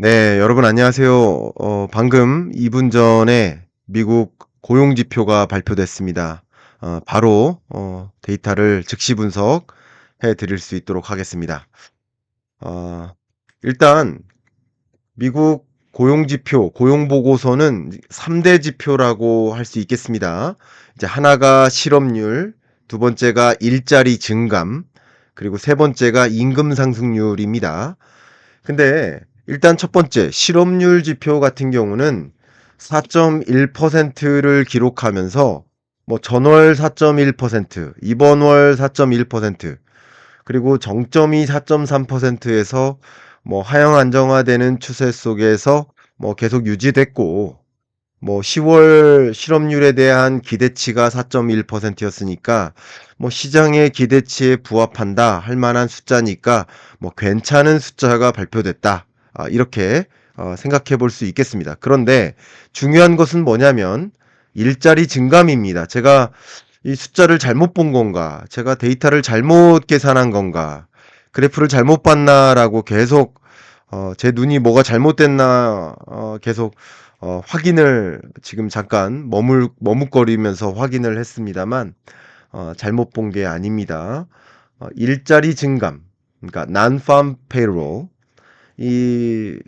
네, 여러분 안녕하세요. 방금 2분 전에 미국 고용 지표가 발표됐습니다. 바로 데이터를 즉시 분석해 드릴 수 있도록 하겠습니다. 어, 일단 미국 고용 지표, 고용 보고서는 3대 지표라고 할 수 있겠습니다. 이제 하나가 실업률, 두 번째가 일자리 증감, 그리고 세 번째가 임금 상승률입니다. 근데 일단 첫 번째 실업률 지표 같은 경우는 4.1%를 기록하면서 뭐 전월 4.1%, 이번 월 4.1%, 그리고 정점이 4.3%에서 뭐 하향 안정화되는 추세 속에서 뭐 계속 유지됐고, 뭐 10월 실업률에 대한 기대치가 4.1%였으니까 뭐 시장의 기대치에 부합한다 할 만한 숫자니까 뭐 괜찮은 숫자가 발표됐다. 이렇게 생각해 볼 수 있겠습니다. 그런데 중요한 것은 뭐냐면 일자리 증감입니다. 제가 이 숫자를 잘못 본 건가? 제가 데이터를 잘못 계산한 건가? 그래프를 잘못 봤나라고 계속 제 눈이 뭐가 잘못됐나 계속 확인을 지금 잠깐 머뭇거리면서 확인을 했습니다만 잘못 본 게 아닙니다. 일자리 증감, 그러니까 non-farm payroll, 이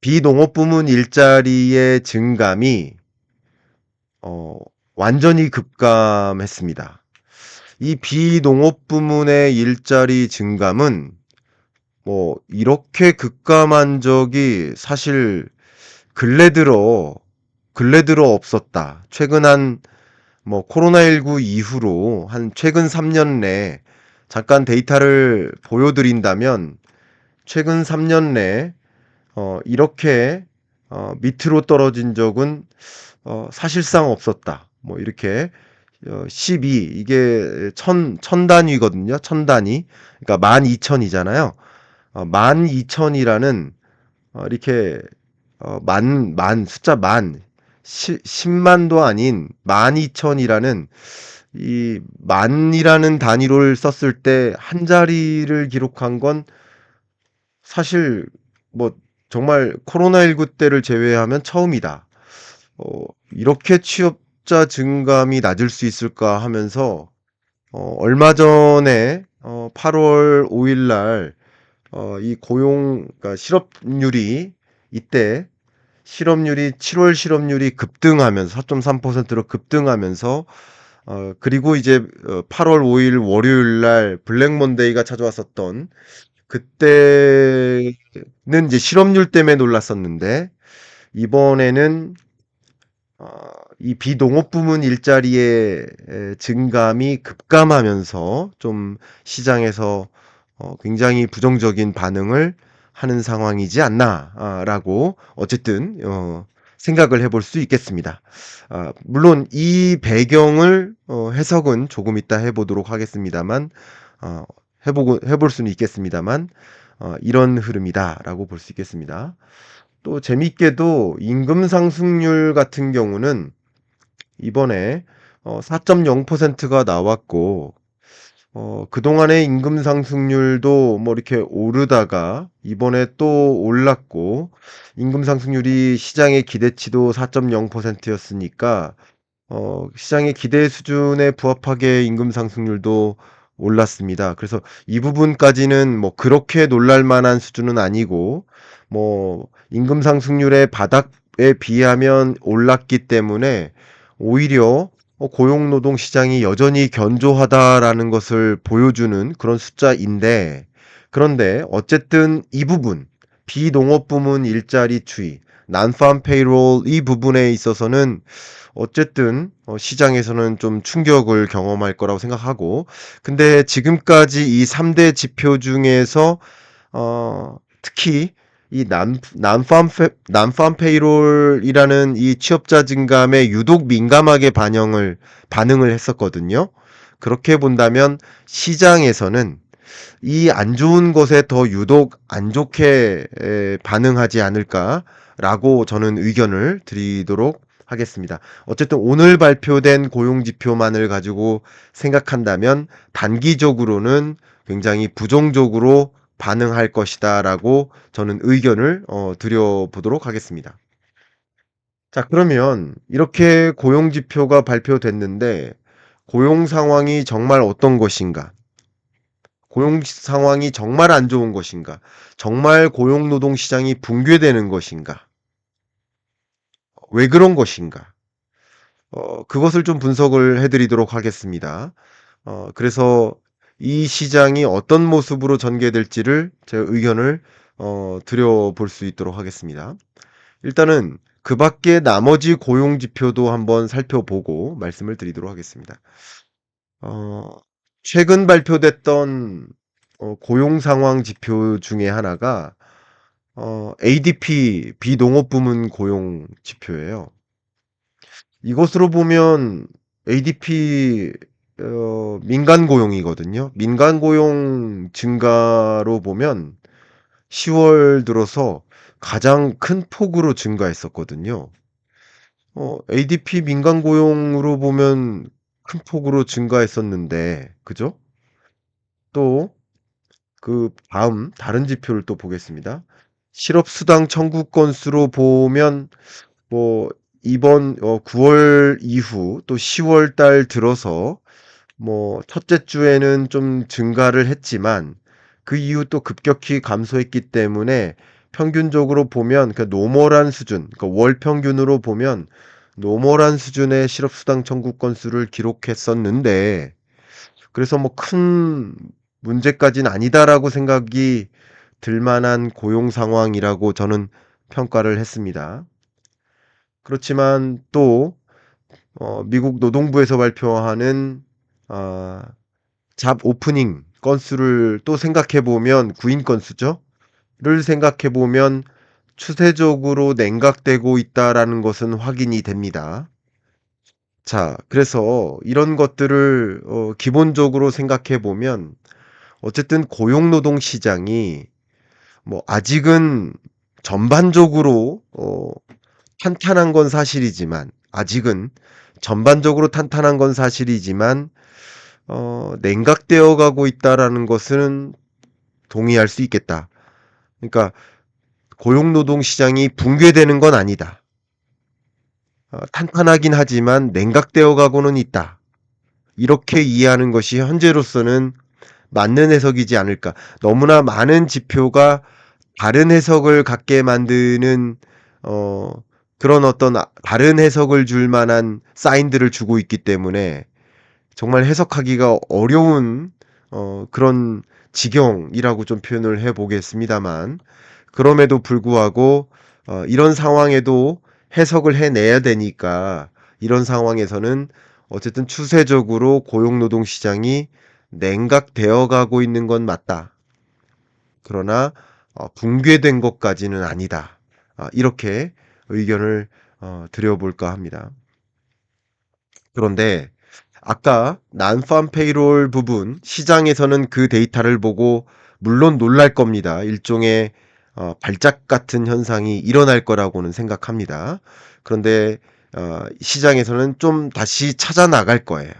비농업 부문 일자리의 증감이 어, 완전히 급감했습니다. 이 비농업 부문의 일자리 증감은 뭐 이렇게 급감한 적이 사실 근래 들어 근래 들어 없었다. 최근 한 뭐 코로나19 이후로 한 최근 3년 내 잠깐 데이터를 보여드린다면 최근 3년 내 이렇게 밑으로 떨어진 적은 사실상 없었다. 뭐 이렇게 12 이게 천 단위거든요. 천 단위. 그러니까 12,000이잖아요. 12,000이라는 이렇게 숫자 10만도 아닌 12,000이라는 이 만이라는 단위를 썼을 때 한 자리를 기록한 건 사실 뭐 정말 코로나19 때를 제외하면 처음이다. 어, 이렇게 취업자 증감이 낮을 수 있을까 하면서 얼마 전에 8월 5일 날 이 그러니까 실업률이 이때 실업률이 7월 실업률이 급등하면서 4.3%로 급등하면서 그리고 이제 8월 5일 월요일 날 블랙 먼데이가 찾아왔었던 그때는 이제 실업률 때문에 놀랐었는데 이번에는 이 비농업 부문 일자리의 증감이 급감하면서 좀 시장에서 굉장히 부정적인 반응을 하는 상황이지 않나라고 어쨌든 생각을 해볼 수 있겠습니다. 물론 이 배경을 해석은 조금 이따 해보도록 하겠습니다만 해볼 수는 있겠습니다만 이런 흐름이다라고 볼 수 있겠습니다. 또 재밌게도 임금 상승률 같은 경우는 이번에 4.0%가 나왔고 그동안의 임금 상승률도 뭐 이렇게 오르다가 이번에 또 올랐고 임금 상승률이 시장의 기대치도 4.0%였으니까 시장의 기대 수준에 부합하게 임금 상승률도 올랐습니다. 그래서 이 부분까지는 뭐 그렇게 놀랄 만한 수준은 아니고 뭐 임금 상승률의 바닥에 비하면 올랐기 때문에 오히려 고용노동 시장이 여전히 견조하다라는 것을 보여주는 그런 숫자인데 그런데 어쨌든 이 부분 비농업 부문 일자리 추이, 난팜 페이롤 이 부분에 있어서는 어쨌든 시장에서는 좀 충격을 경험할 거라고 생각하고 근데 지금까지 이 3대 지표 중에서 특히 이 난팜 페이롤이라는 이 취업자 증감에 유독 민감하게 반응을 했었거든요. 그렇게 본다면 시장에서는 이 안 좋은 것에 더 유독 안 좋게 반응하지 않을까라고 저는 의견을 드리도록 하겠습니다. 어쨌든 오늘 발표된 고용 지표만을 가지고 생각한다면 단기적으로는 굉장히 부정적으로 반응할 것이다라고 저는 의견을 드려보도록 하겠습니다. 자, 그러면 이렇게 고용 지표가 발표됐는데 고용 상황이 정말 어떤 것인가? 고용 상황이 정말 안 좋은 것인가? 정말 고용 노동 시장이 붕괴되는 것인가? 왜 그런 것인가? 그것을 좀 분석을 해드리도록 하겠습니다. 그래서 이 시장이 어떤 모습으로 전개될지를 제 의견을 드려볼 수 있도록 하겠습니다. 일단은 그 밖에 나머지 고용 지표도 한번 살펴보고 말씀을 드리도록 하겠습니다. 어, 최근 발표됐던 고용 상황 지표 중에 하나가 ADP 비농업 부문 고용 지표예요. 이것으로 보면 ADP 민간 고용이거든요. 민간 고용 증가로 보면 10월 들어서 가장 큰 폭으로 증가했었거든요. ADP 민간 고용으로 보면 큰 폭으로 증가했었는데, 그죠? 또 그 다음 다른 지표를 또 보겠습니다. 실업수당 청구 건수로 보면 뭐 이번 9월 이후 또 10월 달 들어서 뭐 첫째 주에는 좀 증가를 했지만 그 이후 또 급격히 감소했기 때문에 평균적으로 보면 그 노멀한 수준, 그러니까 월 평균으로 보면 노멀한 수준의 실업수당 청구 건수를 기록했었는데 그래서 뭐 큰 문제까지는 아니다라고 생각이 들 만한 고용 상황이라고 저는 평가를 했습니다. 그렇지만 또 미국 노동부에서 발표하는 어, 잡 오프닝 건수를 또 생각해 보면 구인 건수죠. 를 생각해 보면 추세적으로 냉각되고 있다라는 것은 확인이 됩니다. 자, 그래서 이런 것들을 기본적으로 생각해 보면 어쨌든 고용노동 시장이 뭐 아직은 전반적으로 탄탄한 건 사실이지만 아직은 전반적으로 탄탄한 건 사실이지만 냉각되어 가고 있다라는 것은 동의할 수 있겠다. 그러니까 고용노동 시장이 붕괴되는 건 아니다. 탄탄하긴 하지만 냉각되어 가고는 있다. 이렇게 이해하는 것이 현재로서는 맞는 해석이지 않을까. 너무나 많은 지표가 다른 해석을 갖게 만드는 어, 그런 어떤 다른 해석을 줄 만한 사인들을 주고 있기 때문에 정말 해석하기가 어려운 그런 지경이라고 좀 표현을 해 보겠습니다만 그럼에도 불구하고 이런 상황에도 해석을 해내야 되니까 이런 상황에서는 어쨌든 추세적으로 고용노동 시장이 냉각되어 가고 있는 건 맞다. 그러나 붕괴된 것까지는 아니다. 이렇게 의견을 드려볼까 합니다. 그런데 아까 난팜 페이롤 부분 시장에서는 그 데이터를 보고 물론 놀랄 겁니다. 일종의 발작 같은 현상이 일어날 거라고는 생각합니다. 그런데 시장에서는 좀 다시 찾아 나갈 거예요.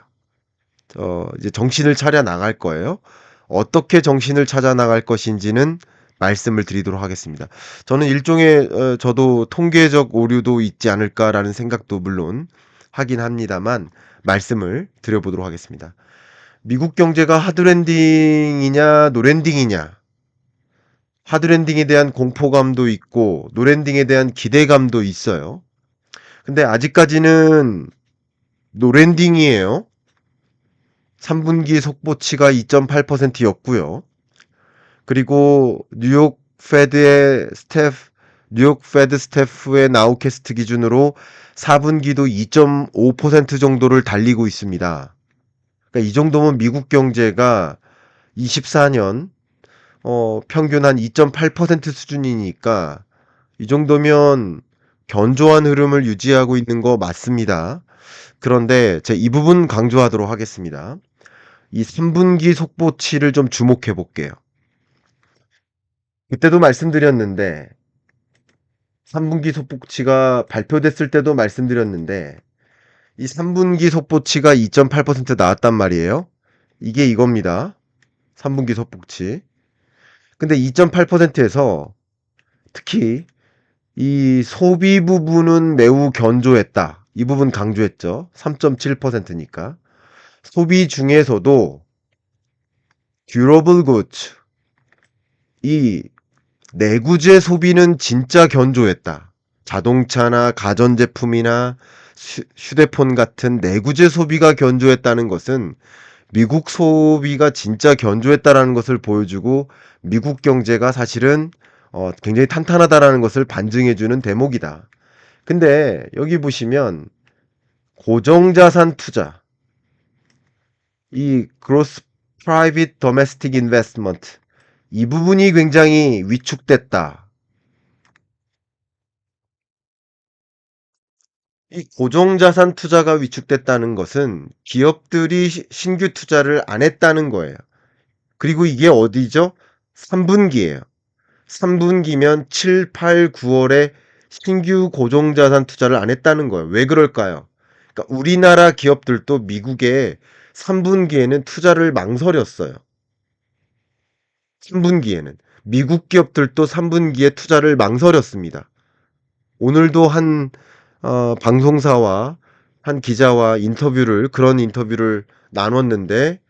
이제 정신을 차려 나갈 거예요. 어떻게 정신을 찾아 나갈 것인지는 말씀을 드리도록 하겠습니다. 저는 일종의 저도 통계적 오류도 있지 않을까라는 생각도 물론 하긴 합니다만 말씀을 드려보도록 하겠습니다. 미국 경제가 하드랜딩이냐 노랜딩이냐 하드랜딩에 대한 공포감도 있고 노랜딩에 대한 기대감도 있어요. 근데 아직까지는 노랜딩이에요. 3분기 속보치가 2.8%였고요. 그리고 뉴욕 페드 스태프의 나우캐스트 기준으로 4분기도 2.5% 정도를 달리고 있습니다. 그러니까 이 정도면 미국 경제가 24년 평균 한 2.8% 수준이니까 이 정도면 견조한 흐름을 유지하고 있는 거 맞습니다. 그런데 제 이 부분 강조하도록 하겠습니다. 이 3분기 속보치를 좀 주목해 볼게요. 그때도 말씀드렸는데 3분기 속보치가 발표됐을 때도 말씀드렸는데 이 3분기 속보치가 2.8% 나왔단 말이에요. 이게 이겁니다. 3분기 속보치. 근데 2.8%에서 특히 이 소비 부분은 매우 견조했다. 이 부분 강조했죠. 3.7%니까. 소비 중에서도 durable goods, 이 내구재 소비는 진짜 견조했다. 자동차나 가전제품이나 휴대폰 같은 내구재 소비가 견조했다는 것은 미국 소비가 진짜 견조했다라는 것을 보여주고 미국 경제가 사실은 굉장히 탄탄하다라는 것을 반증해주는 대목이다. 근데 여기 보시면 고정자산 투자, 이 gross private domestic investment, 이 부분이 굉장히 위축됐다. 이 고정자산 투자가 위축됐다는 것은 기업들이 신규 투자를 안 했다는 거예요. 그리고 이게 어디죠? 3분기예요. 3분기면 7, 8, 9월에 신규 고정자산 투자를 안 했다는 거예요. 왜 그럴까요? 그러니까 우리나라 기업들도 미국에 3분기에는 투자를 망설였어요. 3분기에는. 미국 기업들도 3분기에 투자를 망설였습니다. 오늘도 한 방송사와 한 기자와 그런 인터뷰를 나눴는데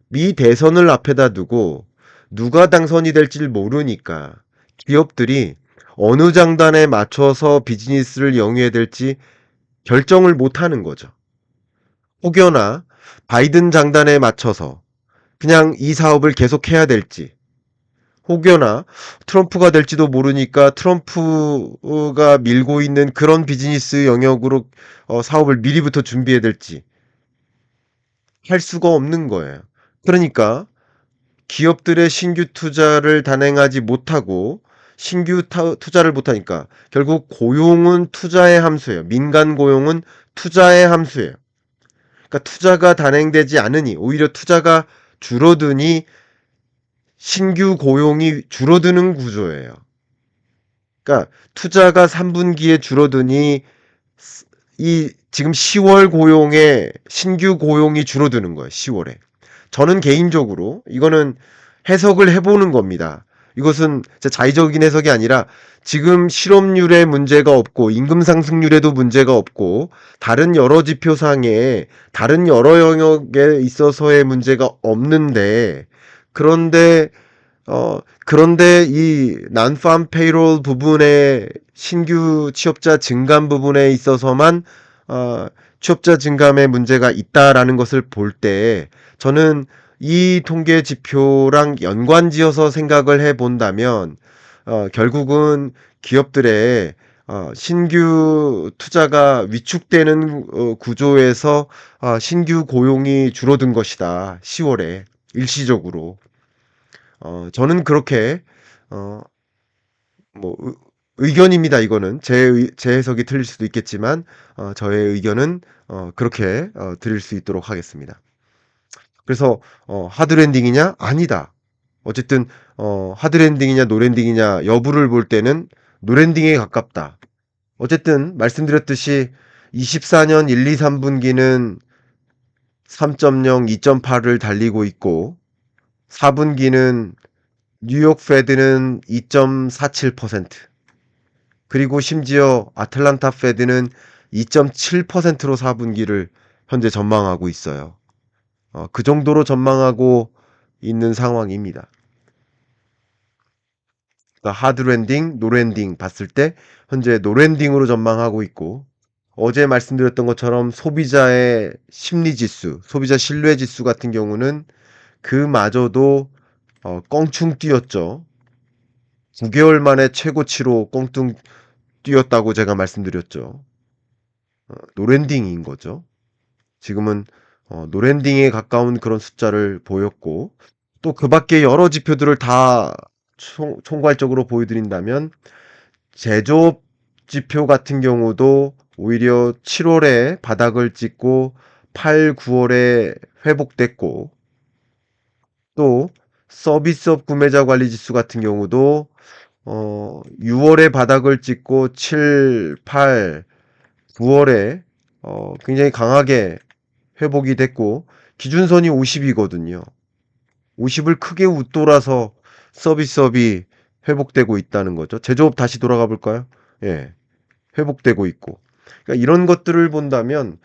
미 대선을 앞에다 두고 누가 당선이 될지 모르니까 기업들이 어느 장단에 맞춰서 비즈니스를 영위해야 될지 결정을 못 하는 거죠. 혹여나 바이든 장단에 맞춰서 그냥 이 사업을 계속해야 될지, 혹여나 트럼프가 될지도 모르니까 트럼프가 밀고 있는 그런 비즈니스 영역으로 사업을 미리부터 준비해야 될지 할 수가 없는 거예요. 그러니까 기업들의 신규 투자를 단행하지 못하고 투자를 못하니까 결국 고용은 투자의 함수예요. 민간 고용은 투자의 함수예요. 그러니까 투자가 단행되지 않으니 오히려 투자가 줄어드니 신규 고용이 줄어드는 구조예요. 그러니까 투자가 3분기에 줄어드니 이 지금 10월 고용에 신규 고용이 줄어드는 거예요. 10월에. 저는 개인적으로 이거는 해석을 해보는 겁니다. 이것은 자의적인 해석이 아니라 지금 실업률에 문제가 없고 임금 상승률에도 문제가 없고 다른 여러 지표상에 다른 여러 영역에 있어서의 문제가 없는데 그런데 이 난팜 페이롤 부분에 신규 취업자 증감 부분에 있어서만 어, 취업자 증감에 문제가 있다라는 것을 볼 때 저는 이 통계 지표랑 연관지어서 생각을 해 본다면 결국은 기업들의 신규 투자가 위축되는 구조에서 신규 고용이 줄어든 것이다. 10월에 일시적으로. 저는 그렇게 어, 뭐 의견입니다. 이거는 제 해석이 틀릴 수도 있겠지만 저의 의견은 그렇게 드릴 수 있도록 하겠습니다. 그래서 하드랜딩이냐? 아니다. 어쨌든 하드랜딩이냐 노랜딩이냐 여부를 볼 때는 노랜딩에 가깝다. 어쨌든 말씀드렸듯이 24년 1, 2, 3분기는 3.0, 2.8을 달리고 있고 4분기는 뉴욕 페드는 2.47%, 그리고 심지어 아틀란타 페드는 2.7%로 4분기를 현재 전망하고 있어요. 그 정도로 전망하고 있는 상황입니다. 그러니까 하드랜딩, 노랜딩 봤을 때 현재 노랜딩으로 전망하고 있고, 어제 말씀드렸던 것처럼 소비자의 심리 지수, 소비자 신뢰 지수 같은 경우는 그마저도 껑충 뛰었죠. 9개월 만에 최고치로 껑충 뛰었다고 제가 말씀드렸죠. 노랜딩인 거죠. 지금은 노랜딩에 가까운 그런 숫자를 보였고, 또 그 밖에 여러 지표들을 다 총괄적으로 보여드린다면 제조업 지표 같은 경우도 오히려 7월에 바닥을 찍고 8, 9월에 회복됐고, 또 서비스업 구매자 관리 지수 같은 경우도 6월에 바닥을 찍고 7, 8, 9월에 굉장히 강하게 회복이 됐고 기준선이 50이거든요. 50을 크게 웃돌아서 서비스업이 회복되고 있다는 거죠. 제조업 다시 돌아가 볼까요? 예. 회복되고 있고. 그러니까 이런 것들을 본다면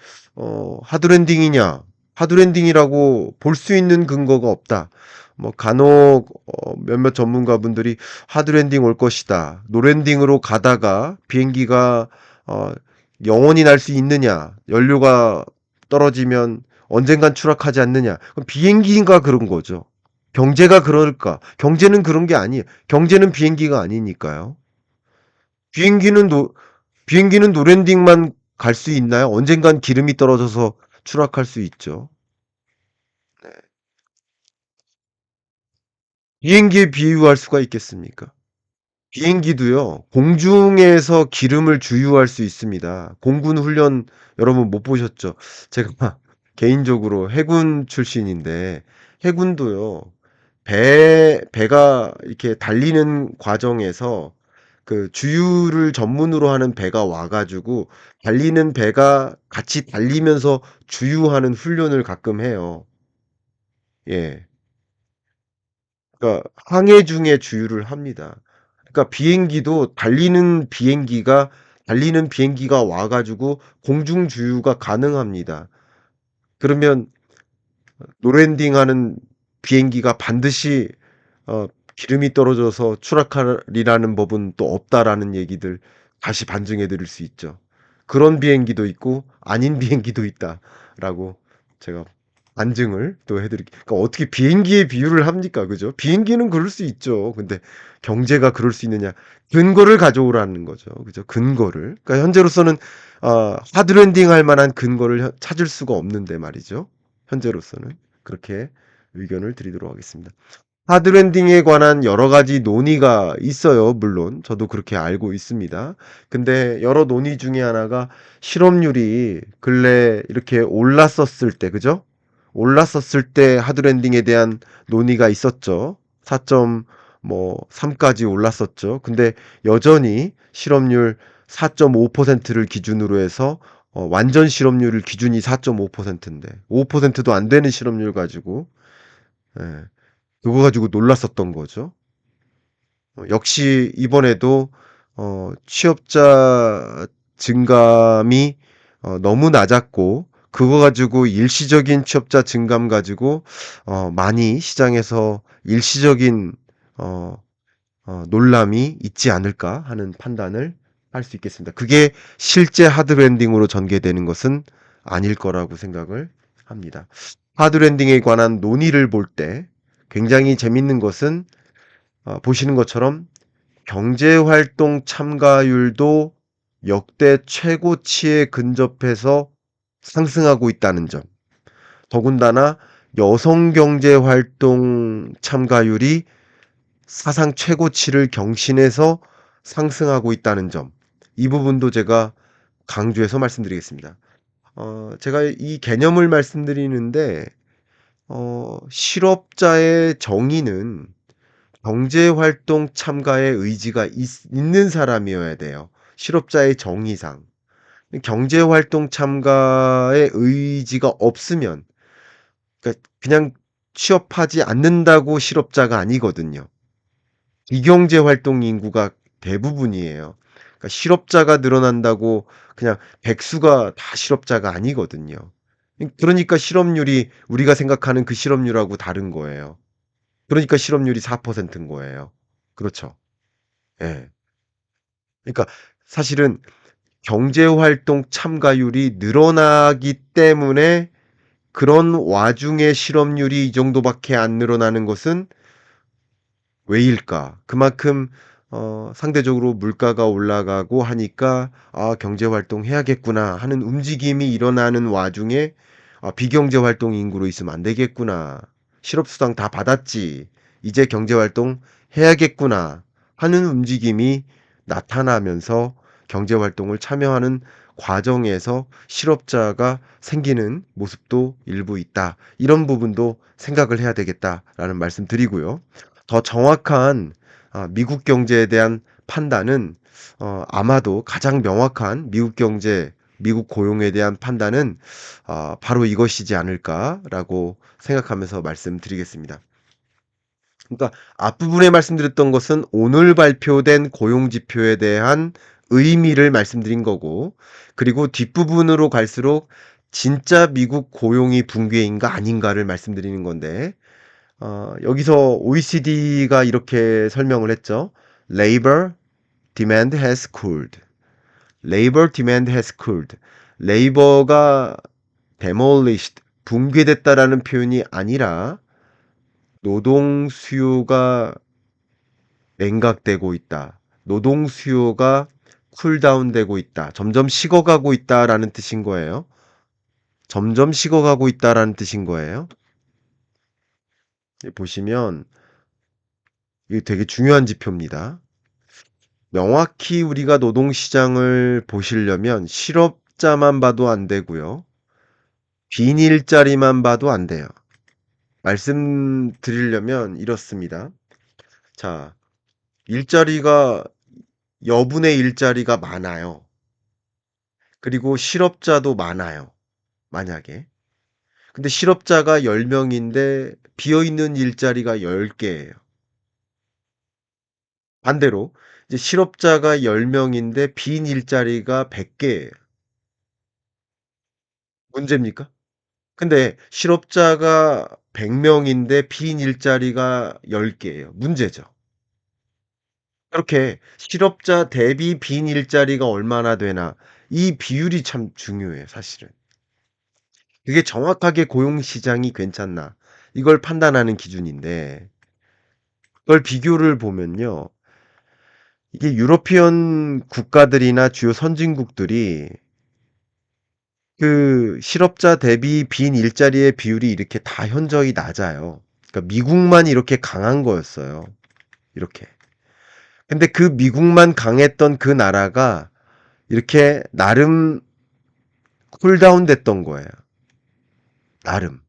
하드랜딩이냐? 하드랜딩이라고 볼 수 있는 근거가 없다. 뭐 간혹 몇몇 전문가분들이 "하드랜딩 올 것이다. 노랜딩으로 가다가 비행기가 어 영원히 날 수 있느냐? 연료가 떨어지면 언젠간 추락하지 않느냐?" 그럼 비행기가 그런 거죠. 경제가 그럴까? 경제는 그런 게 아니에요. 경제는 비행기가 아니니까요. 비행기는 노 비행기는 노랜딩만 갈 수 있나요? 언젠간 기름이 떨어져서 추락할 수 있죠. 네. 비행기에 비유할 수가 있겠습니까? 비행기도요, 공중에서 기름을 주유할 수 있습니다. 공군 훈련 여러분 못 보셨죠? 제가 개인적으로 해군 출신인데 해군도요, 배가 이렇게 달리는 과정에서 그 주유를 전문으로 하는 배가 와 가지고 달리는 배가 같이 달리면서 주유하는 훈련을 가끔 해요. 예. 그러니까 항해 중에 주유를 합니다. 그러니까 달리는 비행기가 와 가지고 공중 주유가 가능합니다. 그러면 노랜딩하는 비행기가 반드시 어 '기름이 떨어져서 추락하리라는 법은 또 없다.'라는 얘기들 다시 반증해 드릴 수 있죠. "그런 비행기도 있고 아닌 비행기도 있다."라고 제가 반증을 또 해 드릴게요. 그러니까 어떻게 비행기에 비유를 합니까? 그죠? 비행기는 그럴 수 있죠. 근데 경제가 그럴 수 있느냐. 근거를 가져오라는 거죠. 그죠? 근거를. 그러니까 현재로서는 하드랜딩 할 만한 근거를 찾을 수가 없는데 말이죠. 현재로서는. 그렇게 의견을 드리도록 하겠습니다. 하드랜딩에 관한 여러 가지 논의가 있어요, 물론. 저도 그렇게 알고 있습니다. 근데 여러 논의 중에 하나가 실업률이 근래 이렇게 올랐었을 때, 그죠? 올랐었을 때 하드랜딩에 대한 논의가 있었죠. 4점 뭐 3까지 올랐었죠. 근데 여전히 실업률 4.5%를 기준으로 해서 완전 실업률을 기준이 4.5%인데 5%도 안 되는 실업률 가지고 예. 그거 가지고 놀랐었던 거죠. 역시 이번에도 취업자 증감이 너무 낮았고 그거 가지고 일시적인 취업자 증감 가지고 많이 시장에서 일시적인 어 놀람이 있지 않을까 하는 판단을 할 수 있겠습니다. 그게 실제 하드랜딩으로 전개되는 것은 아닐 거라고 생각을 합니다. 하드랜딩에 관한 논의를 볼 때 굉장히 재밌는 것은 보시는 것처럼 경제활동 참가율도 역대 최고치에 근접해서 상승하고 있다는 점. 더군다나 여성 경제활동 참가율이 사상 최고치를 경신해서 상승하고 있다는 점. 이 부분도 제가 강조해서 말씀드리겠습니다. 제가 이 개념을 말씀드리는데 실업자의 정의는 경제활동 참가에 의지가 있는 사람이어야 돼요. 실업자의 정의상. 경제활동 참가에 의지가 없으면 그러니까 그냥 취업하지 않는다고 실업자가 아니거든요. 비경제활동 인구가 대부분이에요. 그러니까 실업자가 늘어난다고 그냥 백수가 다 실업자가 아니거든요. 그러니까 실업률이 우리가 생각하는 그 실업률하고 다른 거예요. 그러니까 실업률이 4%인 거예요. 그렇죠. 예. 그러니까 사실은 경제활동 참가율이 늘어나기 때문에 그런 와중에 실업률이 이 정도밖에 안 늘어나는 것은 왜일까? 그만큼 상대적으로 물가가 올라가고 하니까 '아 경제 활동 해야겠구나.' 하는 움직임이 일어나는 와중에 '아 비경제 활동 인구로 있으면 안 되겠구나. 실업수당 다 받았지. 이제 경제 활동 해야겠구나.' 하는 움직임이 나타나면서 경제 활동을 참여하는 과정에서 실업자가 생기는 모습도 일부 있다. 이런 부분도 생각을 해야 되겠다라는 말씀 드리고요. 더 정확한 미국 경제에 대한 판단은 아마도 가장 명확한 미국 경제, 미국 고용에 대한 판단은 바로 이것이지 않을까라고 생각하면서 말씀드리겠습니다. 그러니까 앞부분에 말씀드렸던 것은 오늘 발표된 고용 지표에 대한 의미를 말씀드린 거고, 그리고 뒷부분으로 갈수록 진짜 미국 고용이 붕괴인가 아닌가를 말씀드리는 건데, 여기서 OECD가 이렇게 설명을 했죠. Labor demand has cooled. Labor demand has cooled. 레이버가 demolished, 붕괴됐다라는 표현이 아니라 노동 수요가 냉각되고 있다. 노동 수요가 쿨다운되고 있다. 점점 식어가고 있다라는 뜻인 거예요. 점점 식어가고 있다라는 뜻인 거예요. 보시면 이게 되게 중요한 지표입니다. 명확히 우리가 노동시장을 보시려면 실업자만 봐도 안 되고요. 빈 일자리만 봐도 안 돼요. 말씀드리려면 이렇습니다. 자, 일자리가 여분의 일자리가 많아요. 그리고 실업자도 많아요. 만약에. 근데 실업자가 10명인데 비어있는 일자리가 10개예요. 반대로 이제 실업자가 10명인데 빈 일자리가 100개예요. 문제입니까? 근데 실업자가 100명인데 빈 일자리가 10개예요. 문제죠. 그렇게 실업자 대비 빈 일자리가 얼마나 되나, 이 비율이 참 중요해요, 사실은. 그게 정확하게 고용 시장이 괜찮나, 이걸 판단하는 기준인데, 그걸 비교를 보면요. 이게 유러피언 국가들이나 주요 선진국들이 그 실업자 대비 빈 일자리의 비율이 이렇게 다 현저히 낮아요. 그러니까 미국만 이렇게 강한 거였어요. 이렇게. 근데 그 미국만 강했던 그 나라가 이렇게 나름 쿨다운 됐던 거예요. 나름.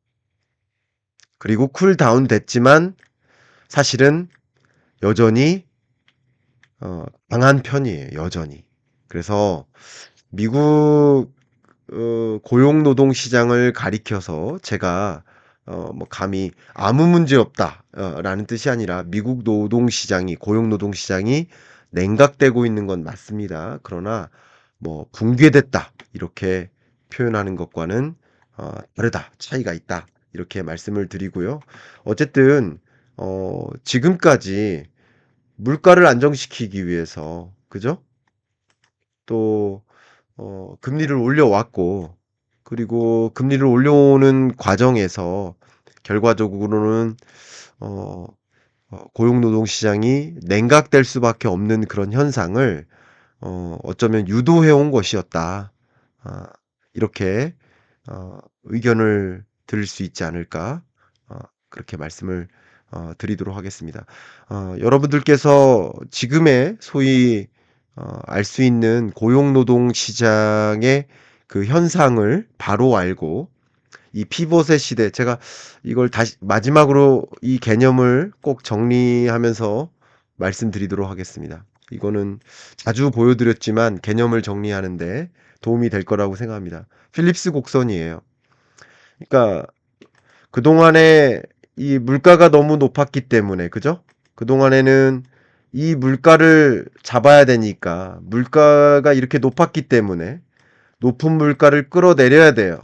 그리고 쿨다운 됐지만 사실은 여전히 강한 편이에요. 여전히. 그래서 미국 고용 노동 시장을 가리켜서 제가 뭐 감히 아무 문제 없다 라는 뜻이 아니라 미국 노동 시장이, 고용 노동 시장이 냉각되고 있는 건 맞습니다. 그러나 뭐 붕괴됐다 이렇게 표현하는 것과는 다르다, 차이가 있다 이렇게 말씀을 드리고요. 어쨌든 지금까지 물가를 안정시키기 위해서, 그죠? 또 금리를 올려왔고, 그리고 금리를 올려오는 과정에서 결과적으로는 어 고용 노동 시장이 냉각될 수밖에 없는 그런 현상을 어쩌면 유도해 온 것이었다. 아 이렇게 의견을 드릴 수 있지 않을까, 어 그렇게 말씀을 드리도록 하겠습니다. 여러분들께서 지금의 소위 알 수 있는 고용 노동 시장의 그 현상을 바로 알고 이 피벗의 시대, 제가 이걸 다시 마지막으로 이 개념을 꼭 정리하면서 말씀드리도록 하겠습니다. 이거는 자주 보여드렸지만 개념을 정리하는 데 도움이 될 거라고 생각합니다. 필립스 곡선이에요. 그러니까 그동안에 이 물가가 너무 높았기 때문에, 그죠? 그동안에는 이 물가를 잡아야 되니까, 물가가 이렇게 높았기 때문에 높은 물가를 끌어내려야 돼요.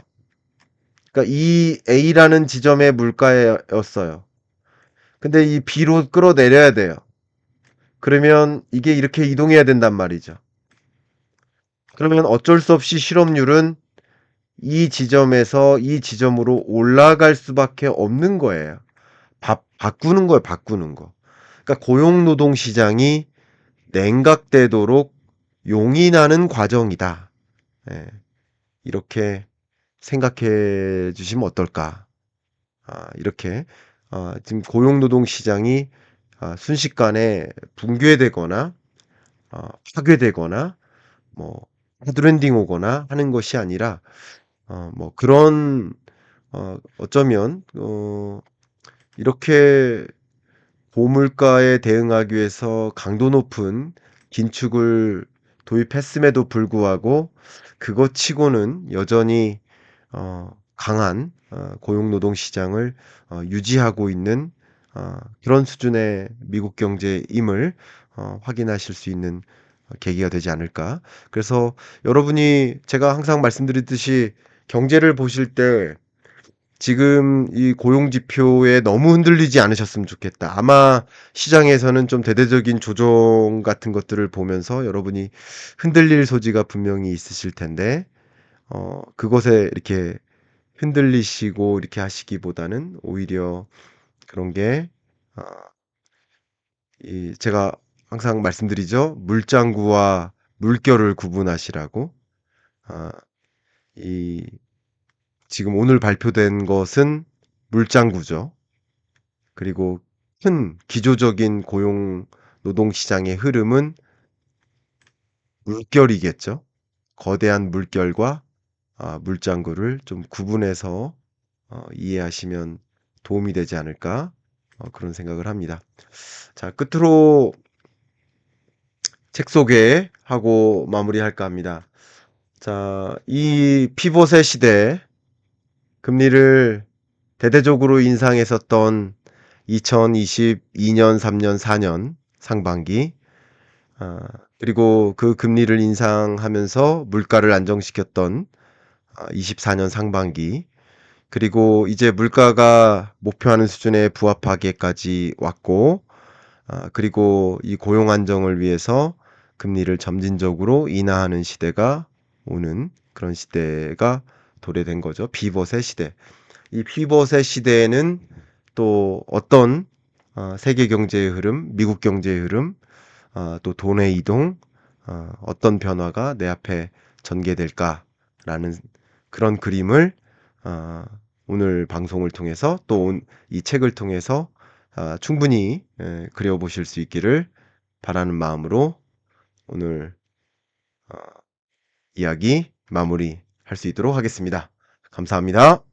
그러니까 이 A라는 지점의 물가였어요. 근데 이 B로 끌어내려야 돼요. 그러면 이게 이렇게 이동해야 된단 말이죠. 그러면 어쩔 수 없이 실업률은 이 지점에서 이 지점으로 올라갈 수밖에 없는 거예요. 바꾸는 거예요, 바꾸는 거. 그러니까 고용노동 시장이 냉각되도록 용인하는 과정이다. 예, 이렇게 생각해 주시면 어떨까? 이렇게 지금 고용노동 시장이 순식간에 붕괴되거나 파괴되거나 뭐 하드랜딩 오거나 하는 것이 아니라 뭐 그런 어쩌면 이렇게 고물가에 대응하기 위해서 강도 높은 긴축을 도입했음에도 불구하고 그것 치고는 여전히 강한 고용노동 시장을 유지하고 있는 그런 수준의 미국 경제임을 확인하실 수 있는 계기가 되지 않을까. 그래서 여러분이 제가 항상 말씀드리듯이 경제를 보실 때 지금 이 고용 지표에 너무 흔들리지 않으셨으면 좋겠다. 아마 시장에서는 좀 대대적인 조정 같은 것들을 보면서 여러분이 흔들릴 소지가 분명히 있으실 텐데, 그것에 이렇게 흔들리시고 이렇게 하시기보다는 오히려 그런 게, 어, 제가 항상 말씀드리죠. 물장구와 물결을 구분하시라고. 아, 이, 지금 오늘 발표된 것은 물장구죠. 그리고 큰 기조적인 고용 노동시장의 흐름은 물결이겠죠. 거대한 물결과 물장구를 좀 구분해서 이해하시면 도움이 되지 않을까 그런 생각을 합니다. 자, 끝으로 책 소개하고 마무리할까 합니다. 자, 이 피봇의 시대, 금리를 대대적으로 인상했었던 2022년, 3년, 4년 상반기, 아, 그리고 그 금리를 인상하면서 물가를 안정시켰던 24년 상반기, 그리고 이제 물가가 목표하는 수준에 부합하게까지 왔고, 그리고 이 고용 안정을 위해서 금리를 점진적으로 인하하는 시대가 오는 그런 시대가 도래된 거죠. 피벗의 시대. 이 피벗의 시대에는 또 어떤 세계 경제의 흐름, 미국 경제의 흐름, 또 돈의 이동, 어떤 변화가 내 앞에 전개될까라는 그런 그림을 어, 오늘 방송을 통해서 또 이 책을 통해서 충분히 그려보실 수 있기를 바라는 마음으로 오늘 이야기 마무리할 수 있도록 하겠습니다. 감사합니다.